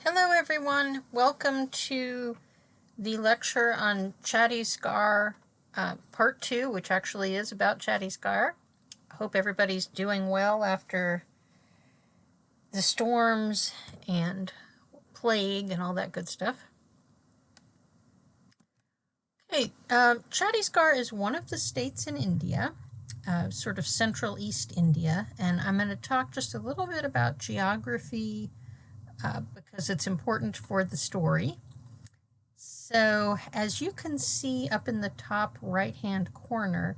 Hello everyone, welcome to the lecture on Chhattisgarh part 2, which actually is about Chhattisgarh. I hope everybody's doing well after the storms and plague and all that good stuff. Okay, Chhattisgarh is one of the states in India, sort of central East India, and I'm going to talk just a little bit about geography because it's important for the story. So as you can see up in the top right-hand corner,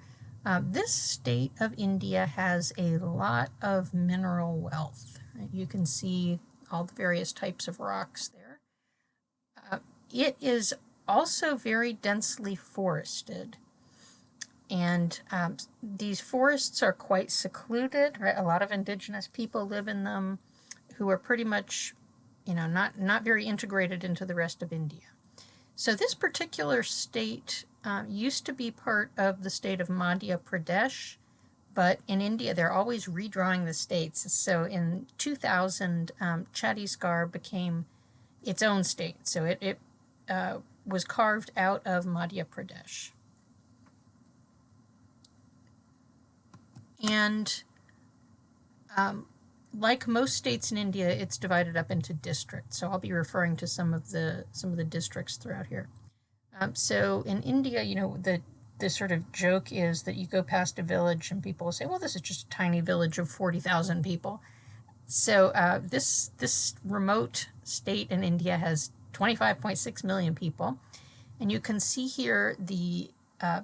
this state of India has a lot of mineral wealth. Right? You can see all the various types of rocks there. It is also very densely forested. And these forests are quite secluded, right? A lot of indigenous people live in them who are pretty much, not very integrated into the rest of India. So this particular state used to be part of the state of Madhya Pradesh, but in India they're always redrawing the states. So in 2000, Chhattisgarh became its own state. So it was carved out of Madhya Pradesh. And like most states in India, it's divided up into districts. So I'll be referring to some of the districts throughout here. So in India, the sort of joke is that you go past a village and people will say, well, this is just a tiny village of 40,000 people. So this remote state in India has 25.6 million people. And you can see here the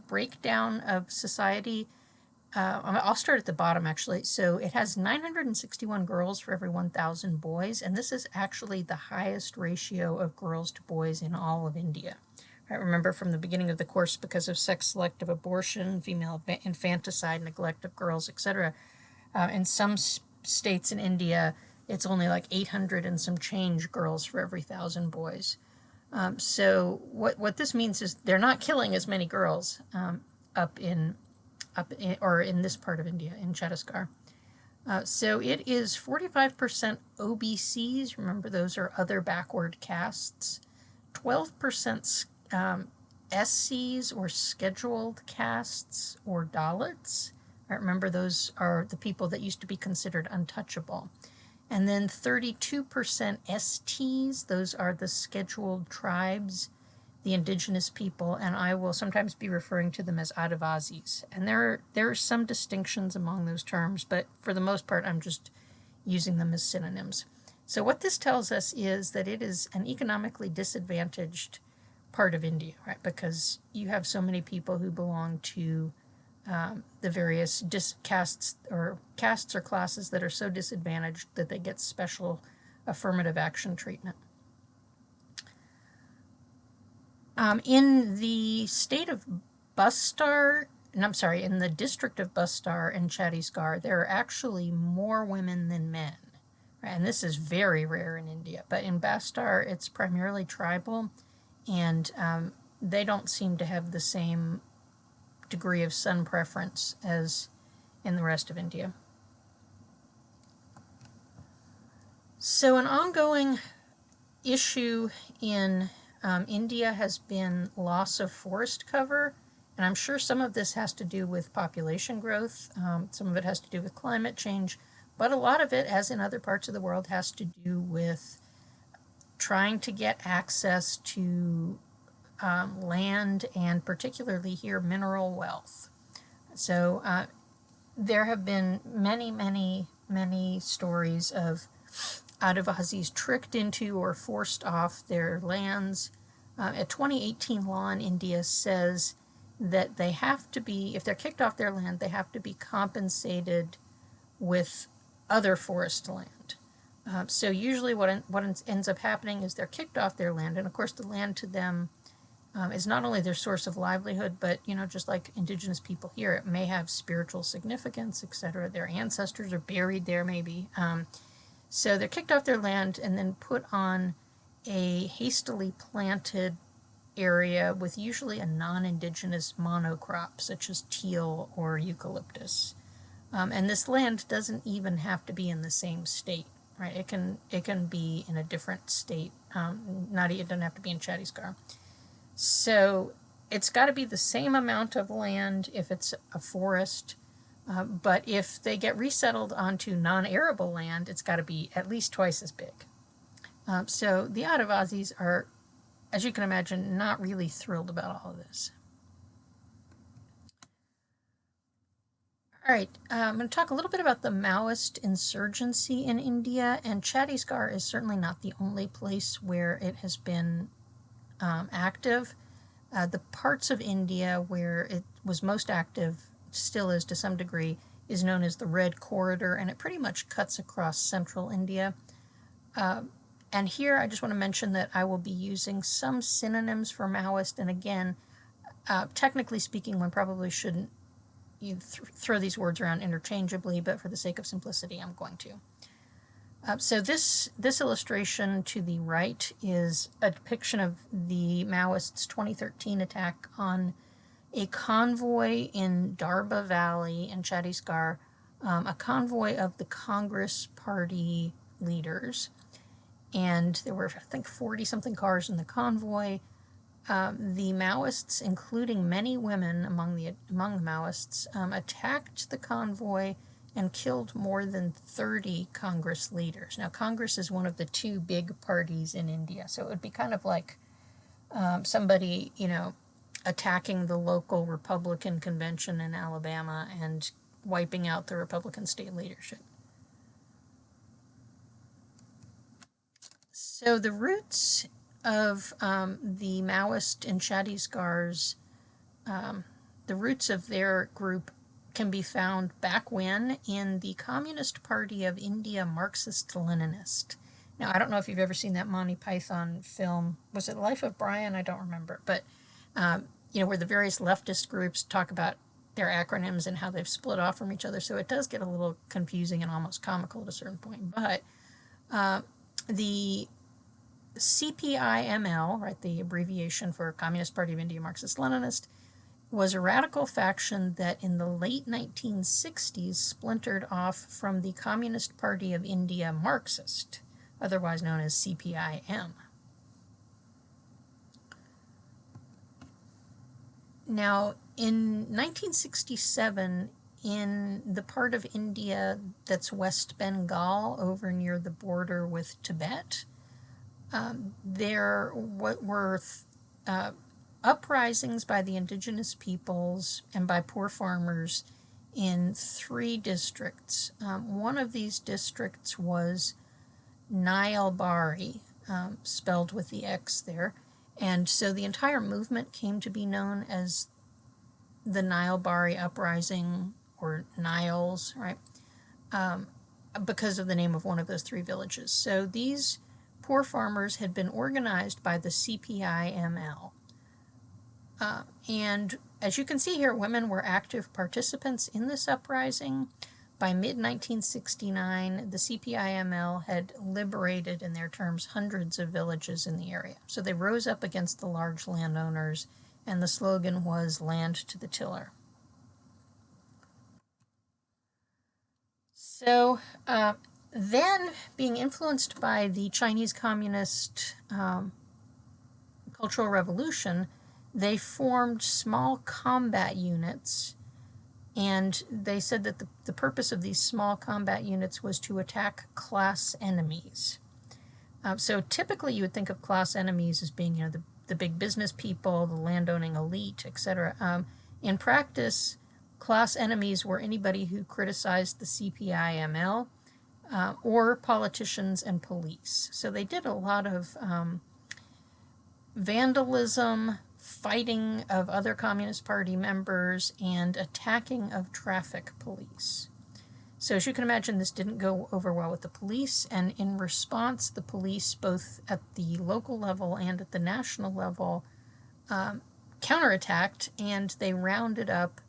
breakdown of society. I'll start at the bottom, actually. So it has 961 girls for every 1,000 boys, and this is actually the highest ratio of girls to boys in all of India. I remember from the beginning of the course, because of sex-selective abortion, female infanticide, neglect of girls, etc., in some states in India, it's only like 800 and some change girls for every 1,000 boys. So what this means is they're not killing as many girls in this part of India, in Chhattisgarh. So it is 45% OBCs, remember those are other backward castes, 12% SCs or scheduled castes or Dalits. I remember those are the people that used to be considered untouchable. And then 32% STs, those are the scheduled tribes, the indigenous people, and I will sometimes be referring to them as Adivasis. And there are some distinctions among those terms, but for the most part, I'm just using them as synonyms. So what this tells us is that it is an economically disadvantaged part of India, right? Because you have so many people who belong to the various castes or classes that are so disadvantaged that they get special affirmative action treatment. In the state of Bastar, in the district of Bastar and Chhattisgarh, there are actually more women than men. Right? And this is very rare in India. But in Bastar, it's primarily tribal, and they don't seem to have the same degree of sun preference as in the rest of India. So an ongoing issue in India has been loss of forest cover, and I'm sure some of this has to do with population growth, some of it has to do with climate change, but a lot of it, as in other parts of the world, has to do with trying to get access to land, and particularly here, mineral wealth. So there have been many stories of Adivasis tricked into or forced off their lands. A 2018 law in India says that they have to be, if they're kicked off their land, they have to be compensated with other forest land. So usually what ends up happening is they're kicked off their land, and of course the land to them is not only their source of livelihood, but, just like indigenous people here, it may have spiritual significance, etc. Their ancestors are buried there, maybe. So they're kicked off their land and then put on a hastily planted area with usually a non-indigenous monocrop, such as teal or eucalyptus. And this land doesn't even have to be in the same state. right? It can be in a different state. It doesn't have to be in Chhattisgarh. So it's got to be the same amount of land if it's a forest. But if they get resettled onto non-arable land, it's got to be at least twice as big. So the Adivasis are, as you can imagine, not really thrilled about all of this. All right, I'm going to talk a little bit about the Maoist insurgency in India, and Chhattisgarh is certainly not the only place where it has been active. The parts of India where it was most active, still is to some degree, is known as the Red Corridor, and it pretty much cuts across central India. And here I just want to mention that I will be using some synonyms for Maoist, and again, technically speaking, one probably shouldn't throw these words around interchangeably, but for the sake of simplicity, I'm going to. So this illustration to the right is a depiction of the Maoists' 2013 attack on a convoy in Darba Valley in Chhattisgarh, a convoy of the Congress Party leaders. And there were, I think, 40-something cars in the convoy. The Maoists, including many women among the Maoists, attacked the convoy and killed more than 30 Congress leaders. Now, Congress is one of the two big parties in India, so it would be kind of like somebody, attacking the local Republican convention in Alabama and wiping out the Republican state leadership. So the roots of the Maoist in Chhattisgarh's, the roots of their group can be found back when in the Communist Party of India Marxist-Leninist. Now, I don't know if you've ever seen that Monty Python film. Was it Life of Brian? I don't remember. But, where the various leftist groups talk about their acronyms and how they've split off from each other. So it does get a little confusing and almost comical at a certain point. But the CPIML, right, the abbreviation for Communist Party of India Marxist-Leninist, was a radical faction that in the late 1960s splintered off from the Communist Party of India Marxist, otherwise known as CPIM. Now, in 1967, in the part of India that's West Bengal, over near the border with Tibet, there were uprisings by the indigenous peoples and by poor farmers in 3 districts. One of these districts was Nilbari, spelled with the X there, and so the entire movement came to be known as the Nilbari Uprising, or Niles, right, because of the name of one of those 3 villages. So these poor farmers had been organized by the CPIML. And as you can see here, women were active participants in this uprising. By mid-1969, the CPIML had liberated, in their terms, hundreds of villages in the area. So they rose up against the large landowners, and the slogan was "Land to the Tiller." So then, being influenced by the Chinese Communist Cultural Revolution, they formed small combat units, and they said that the purpose of these small combat units was to attack class enemies. So typically you would think of class enemies as being, the big business people, the landowning elite, etc. In practice, class enemies were anybody who criticized the CPIML or politicians and police. So they did a lot of vandalism, fighting of other Communist Party members, and attacking of traffic police. So as you can imagine, this didn't go over well with the police, and in response, the police, both at the local level and at the national level, counterattacked, and they rounded up,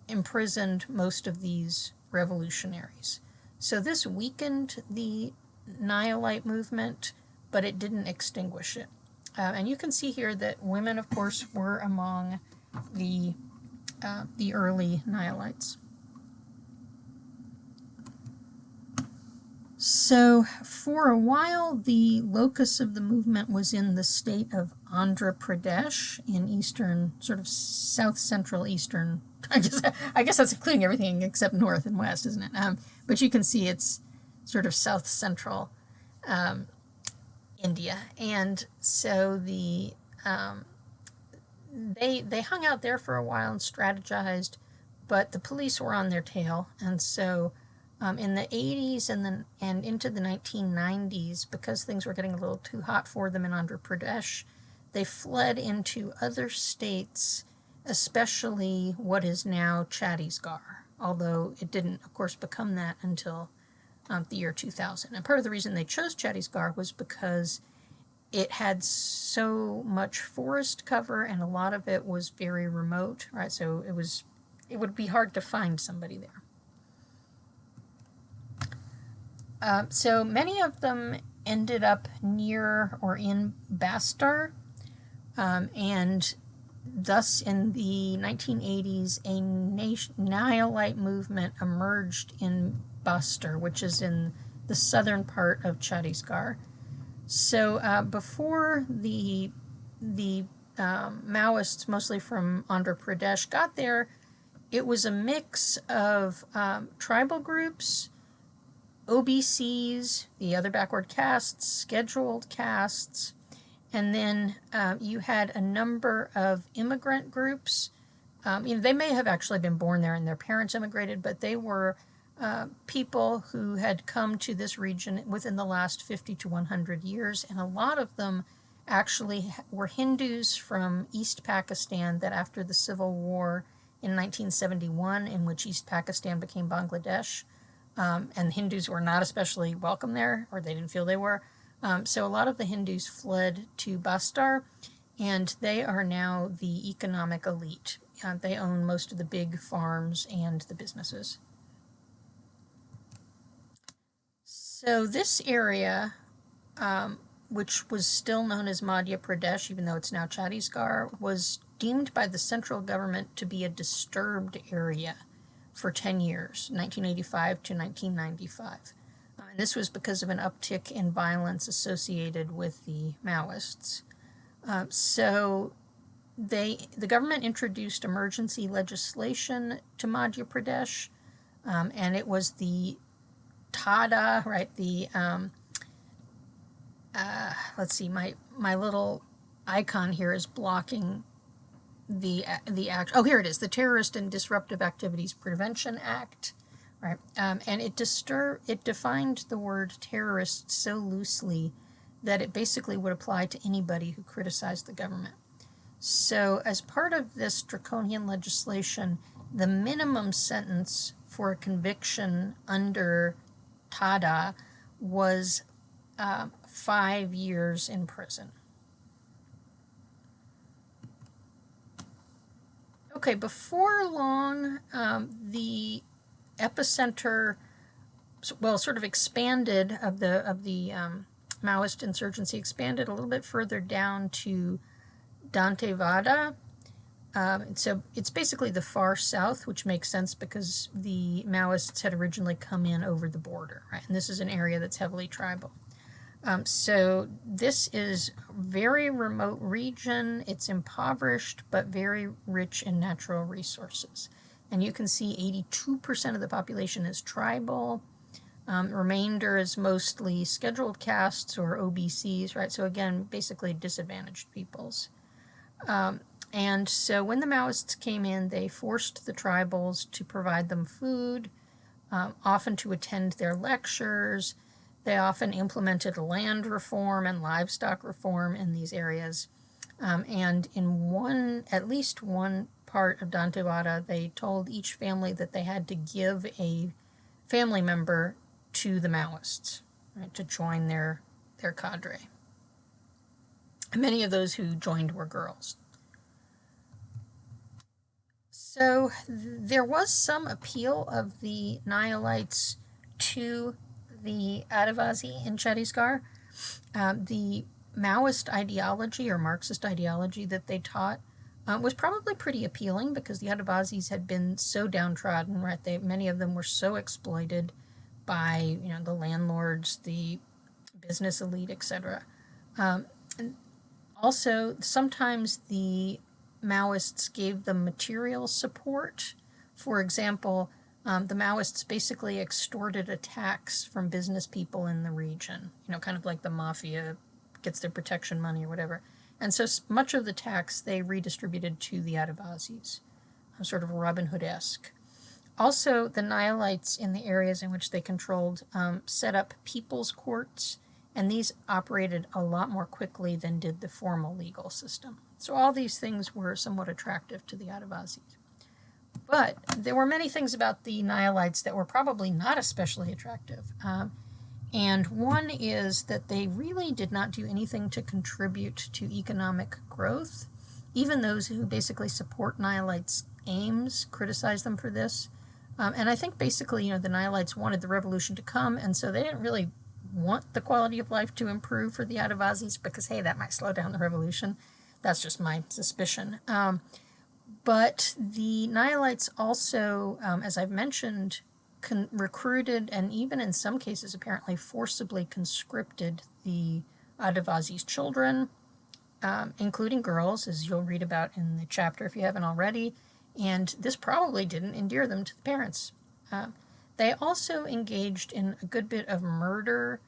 imprisoned most of these revolutionaries. So this weakened the Nihilite movement, but it didn't extinguish it. And you can see here that women, of course, were among the early Nihilites. So for a while, the locus of the movement was in the state of Andhra Pradesh in eastern, sort of south central eastern. I guess that's including everything except north and west, isn't it? But you can see it's sort of south central India, and so they hung out there for a while and strategized, but the police were on their tail, and so in the 80s and into the 1990s, because things were getting a little too hot for them in Andhra Pradesh, they fled into other states, especially what is now Chhattisgarh, although it didn't, of course, become that until the year 2000. And part of the reason they chose Chhattisgarh was because it had so much forest cover and a lot of it was very remote, right? So it would be hard to find somebody there. So many of them ended up near or in Bastar, and thus in the 1980s a Nihilite movement emerged in Bastar, which is in the southern part of Chhattisgarh. So before the Maoists, mostly from Andhra Pradesh, got there, it was a mix of tribal groups, OBCs, the other backward castes, scheduled castes, and then you had a number of immigrant groups. They may have actually been born there and their parents immigrated, but they were people who had come to this region within the last 50 to 100 years, and a lot of them actually were Hindus from East Pakistan that after the Civil War in 1971, in which East Pakistan became Bangladesh, and Hindus were not especially welcome there, or they didn't feel they were. So a lot of the Hindus fled to Bastar, and they are now the economic elite. They own most of the big farms and the businesses. So this area, which was still known as Madhya Pradesh, even though it's now Chhattisgarh, was deemed by the central government to be a disturbed area for 10 years, 1985 to 1995. And this was because of an uptick in violence associated with the Maoists. So the government introduced emergency legislation to Madhya Pradesh, and it was the Tada, right? Let's see, my little icon here is blocking the act. Oh, here it is, the Terrorist and Disruptive Activities Prevention Act, right? And it defined the word terrorist so loosely that it basically would apply to anybody who criticized the government. So as part of this draconian legislation, the minimum sentence for a conviction under Tada was 5 years in prison. Okay, before long, the epicenter, well, sort of expanded of the Maoist insurgency, expanded a little bit further down to Dantewada. So it's basically the far south, which makes sense because the Maoists had originally come in over the border, right? And this is an area that's heavily tribal. So this is a very remote region. It's impoverished, but very rich in natural resources. And you can see 82% of the population is tribal. Remainder is mostly scheduled castes or OBCs, right? So again, basically disadvantaged peoples. And so when the Maoists came in, they forced the tribals to provide them food, often to attend their lectures. They often implemented land reform and livestock reform in these areas. And in at least one part of Dantewada, they told each family that they had to give a family member to the Maoists, right, to join their cadre. And many of those who joined were girls. So there was some appeal of the Nihilites to the Adivasi in Chhattisgarh. The Maoist ideology or Marxist ideology that they taught was probably pretty appealing because the Adivasis had been so downtrodden, right? Many of them were so exploited by, the landlords, the business elite, etc. And also, sometimes the Maoists gave them material support. For example, the Maoists basically extorted a tax from business people in the region, kind of like the mafia gets their protection money or whatever. And so much of the tax they redistributed to the Adivazis, sort of Robin Hood-esque. Also, the Nihilites in the areas in which they controlled set up people's courts, and these operated a lot more quickly than did the formal legal system. So all these things were somewhat attractive to the Adivazis. But there were many things about the Nihilites that were probably not especially attractive. And one is that they really did not do anything to contribute to economic growth. Even those who basically support Nihilites' aims criticize them for this. And I think basically, the Nihilites wanted the revolution to come, and so they didn't really want the quality of life to improve for the Adivazis because, hey, that might slow down the revolution. That's just my suspicion. But the Nihilites also, as I've mentioned, recruited and even in some cases apparently forcibly conscripted the Adivazis' children, including girls, as you'll read about in the chapter if you haven't already. And this probably didn't endear them to the parents. They also engaged in a good bit of murder,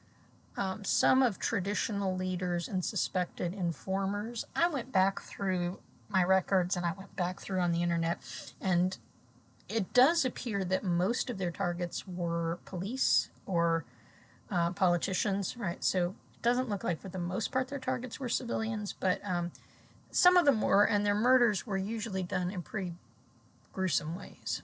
some of traditional leaders and suspected informers. I went back through my records and I went back through on the internet, and it does appear that most of their targets were police or politicians, right? So it doesn't look like for the most part their targets were civilians, but some of them were, and their murders were usually done in pretty gruesome ways.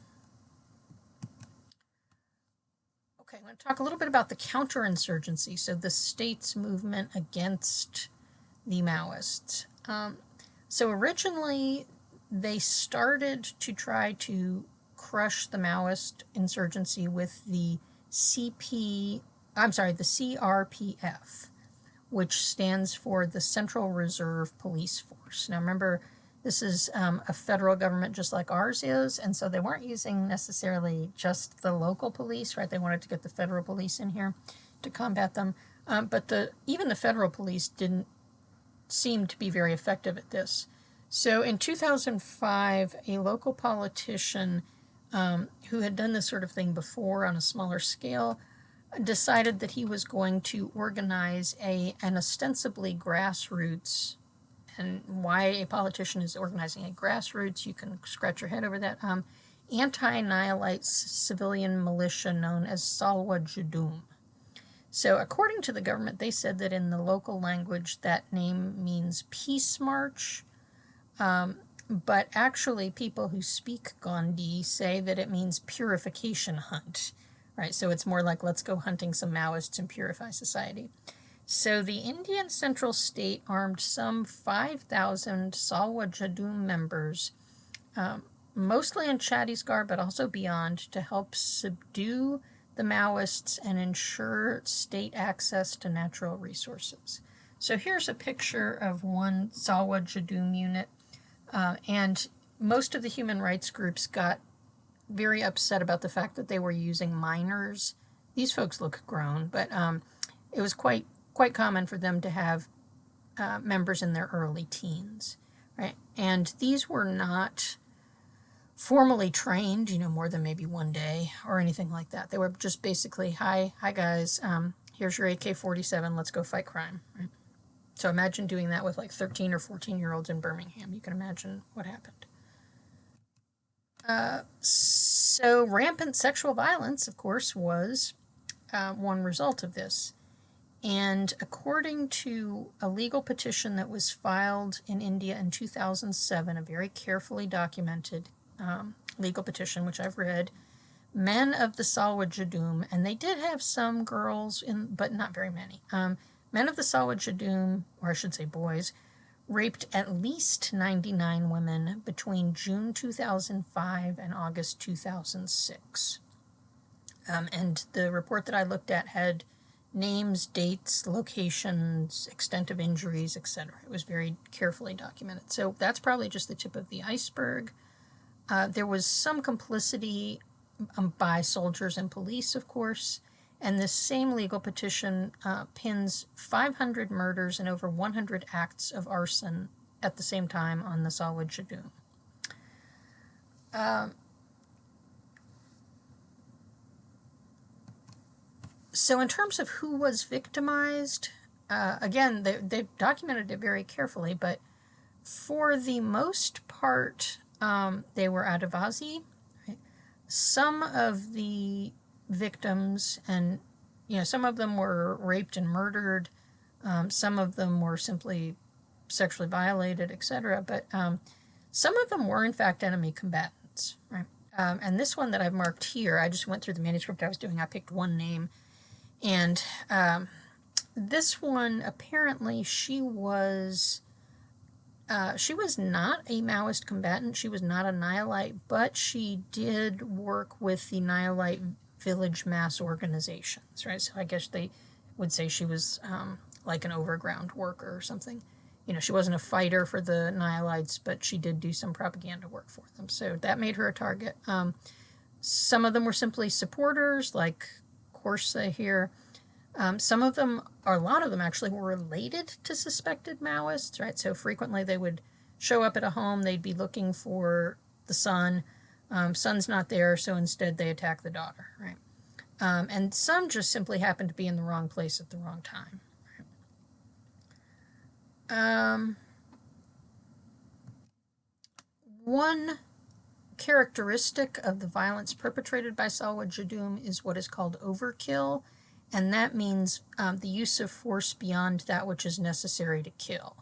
Okay, I'm going to talk a little bit about the counterinsurgency, so the state's movement against the Maoists. So originally, they started to try to crush the Maoist insurgency with the CRPF, which stands for the Central Reserve Police Force. Now remember, this is a federal government just like ours is, and so they weren't using necessarily just the local police, right? They wanted to get the federal police in here to combat them. But even the federal police didn't seem to be very effective at this. So in 2005, a local politician who had done this sort of thing before on a smaller scale decided that he was going to organize an ostensibly grassroots, and why a politician is organizing a grassroots, you can scratch your head over that, anti-Nihilite civilian militia known as Salwa Judum. So according to the government, they said that in the local language that name means peace march, but actually people who speak Gondi say that it means purification hunt, right? So it's more like let's go hunting some Maoists and purify society. So the Indian Central State armed some 5,000 Salwa Judum members, mostly in Chhattisgarh, but also beyond, to help subdue the Maoists and ensure state access to natural resources. So here's a picture of one Salwa Judum unit, and most of the human rights groups got very upset about the fact that they were using minors. These folks look grown, but it was quite common for them to have members in their early teens, right? And these were not formally trained, more than maybe one day or anything like that. They were just basically, hi guys, here's your AK-47, let's go fight crime, right? So imagine doing that with like 13 or 14-year-olds in Birmingham. You can imagine what happened. So rampant sexual violence, of course, was one result of this. And according to a legal petition that was filed in India in 2007, a very carefully documented legal petition, which I've read, men of the Salwa Judum, and they did have some girls, but not very many, men of the Salwa Judum, or I should say boys, raped at least 99 women between June 2005 and August 2006. And the report that I looked at had names, dates, locations, extent of injuries, etc. It was very carefully documented. So that's probably just the tip of the iceberg. There was some complicity by soldiers and police, of course, And this same legal petition pins 500 murders and over 100 acts of arson at the same time on the Salwat Judum. So in terms of who was victimized, again, they documented it very carefully, but for the most part, they were Adivasi. Right? Some of the victims, and some of them were raped and murdered, some of them were simply sexually violated, etc. But some of them were in fact enemy combatants. Right? And this one that I've marked here, I just went through the manuscript I was doing. I picked one name, and this one, apparently she was not a Maoist combatant. She was not a Nihilite, but she did work with the Nihilite village mass organizations, right? So I guess they would say she was like an overground worker or something. She wasn't a fighter for the Nihilites, but she did do some propaganda work for them. So that made her a target. Some of them were simply supporters, like Corsa here. Some of them, or a lot of them actually, were related to suspected Maoists, right? So frequently they would show up at a home, they'd be looking for the son. Son's not there, so instead they attack the daughter, right? And some just simply happened to be in the wrong place at the wrong time. Right? One characteristic of the violence perpetrated by Salwat Judum is what is called overkill, and that means the use of force beyond that which is necessary to kill.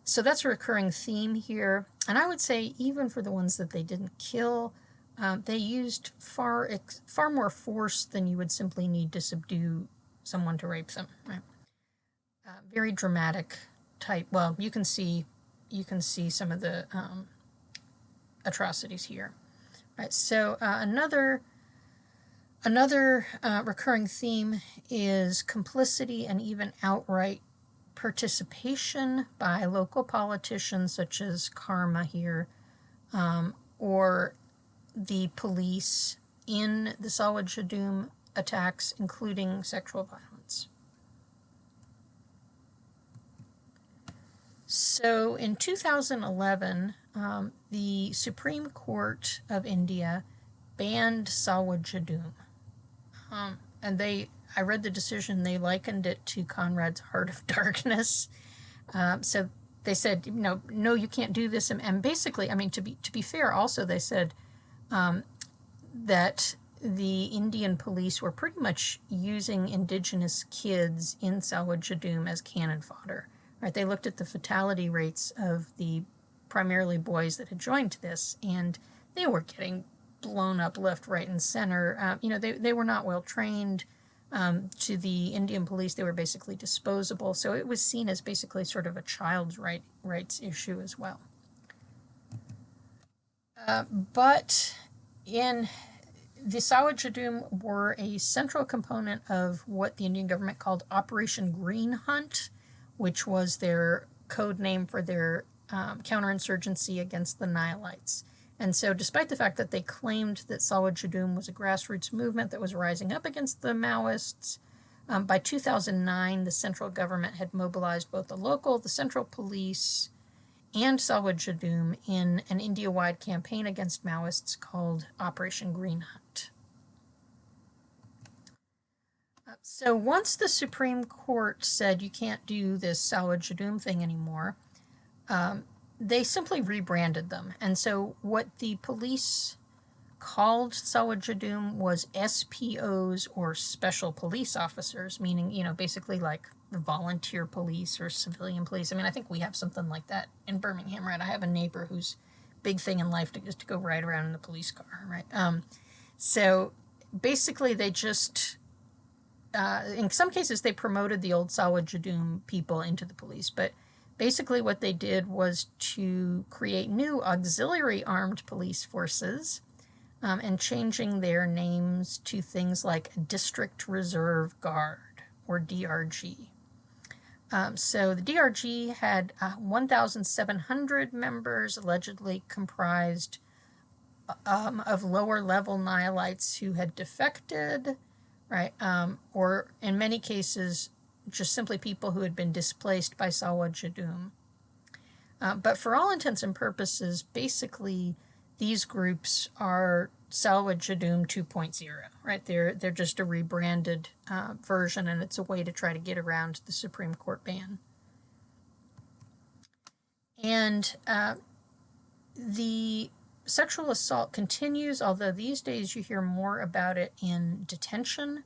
So that's a recurring theme here, and I would say even for the ones that they didn't kill, they used far more force than you would simply need to subdue someone to rape them. Right? Very dramatic type. Well, you can see some of the atrocities here. Right. So another recurring theme is complicity and even outright participation by local politicians such as Karma here, or the police in the Salwat Judum attacks, including sexual violence. So in 2011, the Supreme Court of India banned Salwat Judum. And I read the decision, they likened it to Conrad's Heart of Darkness. So they said, no, you can't do this. And basically, I mean, to be fair, also they said that the Indian police were pretty much using indigenous kids in Salwat Judum as cannon fodder. Right? They looked at the fatality rates of the primarily boys that had joined this, and they were getting blown up left, right, and center. They were not well trained. To the Indian police, they were basically disposable. So it was seen as basically sort of a child's rights issue as well. But in the Salwat Judum were a central component of what the Indian government called Operation Green Hunt, which was their code name for their counterinsurgency against the Nihilites. And so despite the fact that they claimed that Salwat Judum was a grassroots movement that was rising up against the Maoists, by 2009, the central government had mobilized both the central police, and Salwat Judum in an India-wide campaign against Maoists called Operation Green Hunt. So once the Supreme Court said you can't do this Salwat Judum thing anymore, they simply rebranded them. And so what the police called Salwat Judum was SPOs, or special police officers, meaning, basically like the volunteer police or civilian police. I mean, I think we have something like that in Birmingham, right? I have a neighbor whose big thing in life is to go ride around in the police car, right? So basically they just, in some cases they promoted the old Salwat Judum people into the police, but basically what they did was to create new auxiliary armed police forces, and changing their names to things like District Reserve Guard, or DRG. So the DRG had 1,700 members, allegedly comprised of lower-level Nihilites who had defected, right? Or in many cases, just simply people who had been displaced by Salwa Jadum. But for all intents and purposes, basically, these groups are Salwa Jadum 2.0, right? They're just a rebranded version, and it's a way to try to get around the Supreme Court ban. And the sexual assault continues, although these days you hear more about it in detention,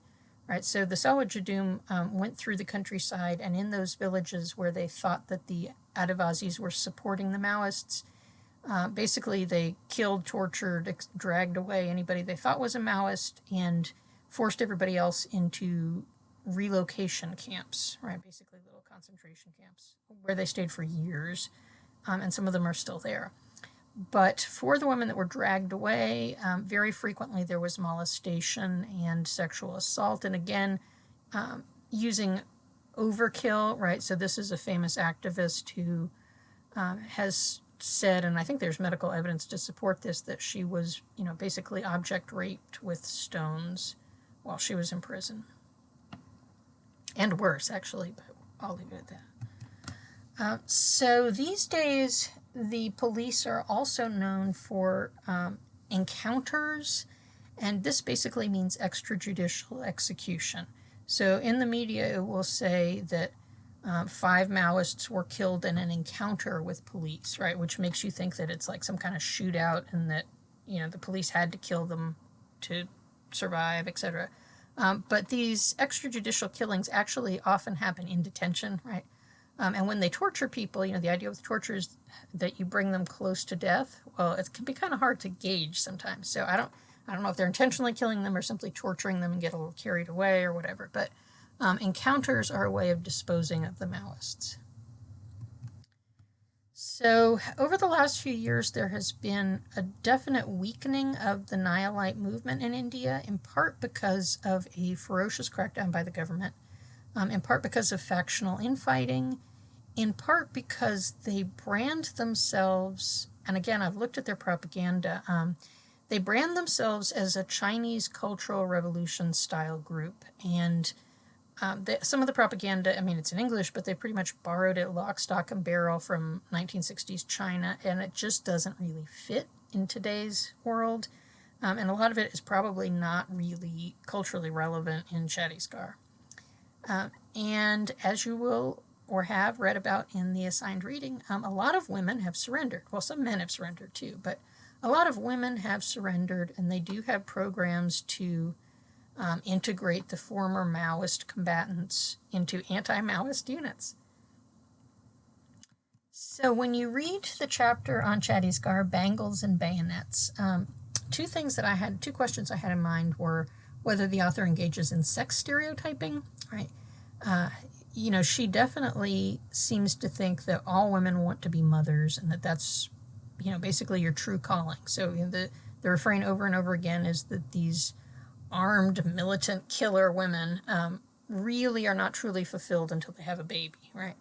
right? So the Salwa Jadum went through the countryside, and in those villages where they thought that the Adivasis were supporting the Maoists, basically they killed, tortured, dragged away anybody they thought was a Maoist, and forced everybody else into relocation camps, right? Basically little concentration camps where they stayed for years, and some of them are still there. But for the women that were dragged away, very frequently there was molestation and sexual assault. And again, using overkill, right? So this is a famous activist who has said, and I think there's medical evidence to support this, that she was, basically object raped with stones while she was in prison. And worse, actually, but I'll leave it at that. So these days, the police are also known for encounters, and this basically means extrajudicial execution. So in the media, it will say that 5 Maoists were killed in an encounter with police, right? Which makes you think that it's like some kind of shootout and that, the police had to kill them to survive, etc. But these extrajudicial killings actually often happen in detention, right? And when they torture people, the idea with torture is that you bring them close to death. Well, it can be kind of hard to gauge sometimes. So I don't know if they're intentionally killing them or simply torturing them and get a little carried away or whatever. But encounters are a way of disposing of the Maoists. So over the last few years, there has been a definite weakening of the Nayalite movement in India, in part because of a ferocious crackdown by the government, in part because of factional infighting, in part because they brand themselves, and again, I've looked at their propaganda, they brand themselves as a Chinese Cultural Revolution style group, and some of the propaganda, it's in English, but they pretty much borrowed it lock, stock, and barrel from 1960s China, and it just doesn't really fit in today's world, and a lot of it is probably not really culturally relevant in Chhattisgarh. And as you will or have read about in the assigned reading, a lot of women have surrendered. Well, some men have surrendered too, but a lot of women have surrendered, and they do have programs to integrate the former Maoist combatants into anti-Maoist units. So when you read the chapter on Chhattisgarh, Bangles and Bayonets, two questions I had in mind were whether the author engages in sex stereotyping, right? She definitely seems to think that all women want to be mothers and that that's, basically your true calling. So the refrain over and over again is that these armed, militant killer women really are not truly fulfilled until they have a baby, right?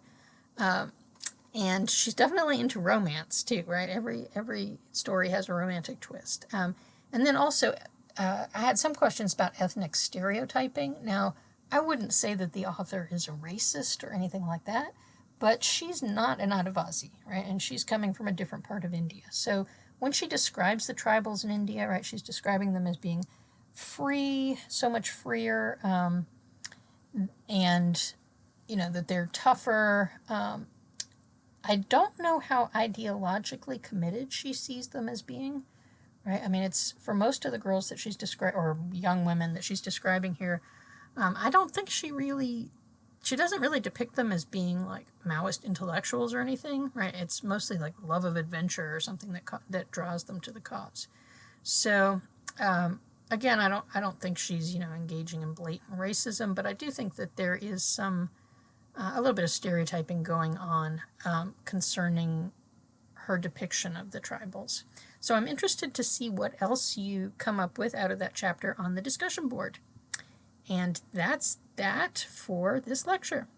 And she's definitely into romance too, right? Every story has a romantic twist. And then also, I had some questions about ethnic stereotyping. Now, I wouldn't say that the author is a racist or anything like that, but she's not an Adivasi, right? And she's coming from a different part of India. So when she describes the tribals in India, right, she's describing them as being free, so much freer, and, that they're tougher. I don't know how ideologically committed she sees them as being, right? It's for most of the girls that she's describing, or young women that she's describing here, I don't think she doesn't really depict them as being like Maoist intellectuals or anything, right? It's mostly like love of adventure or something that draws them to the cause. So, again, I don't think she's, engaging in blatant racism, but I do think that there is a little bit of stereotyping going on concerning her depiction of the tribals. So I'm interested to see what else you come up with out of that chapter on the discussion board. And that's that for this lecture.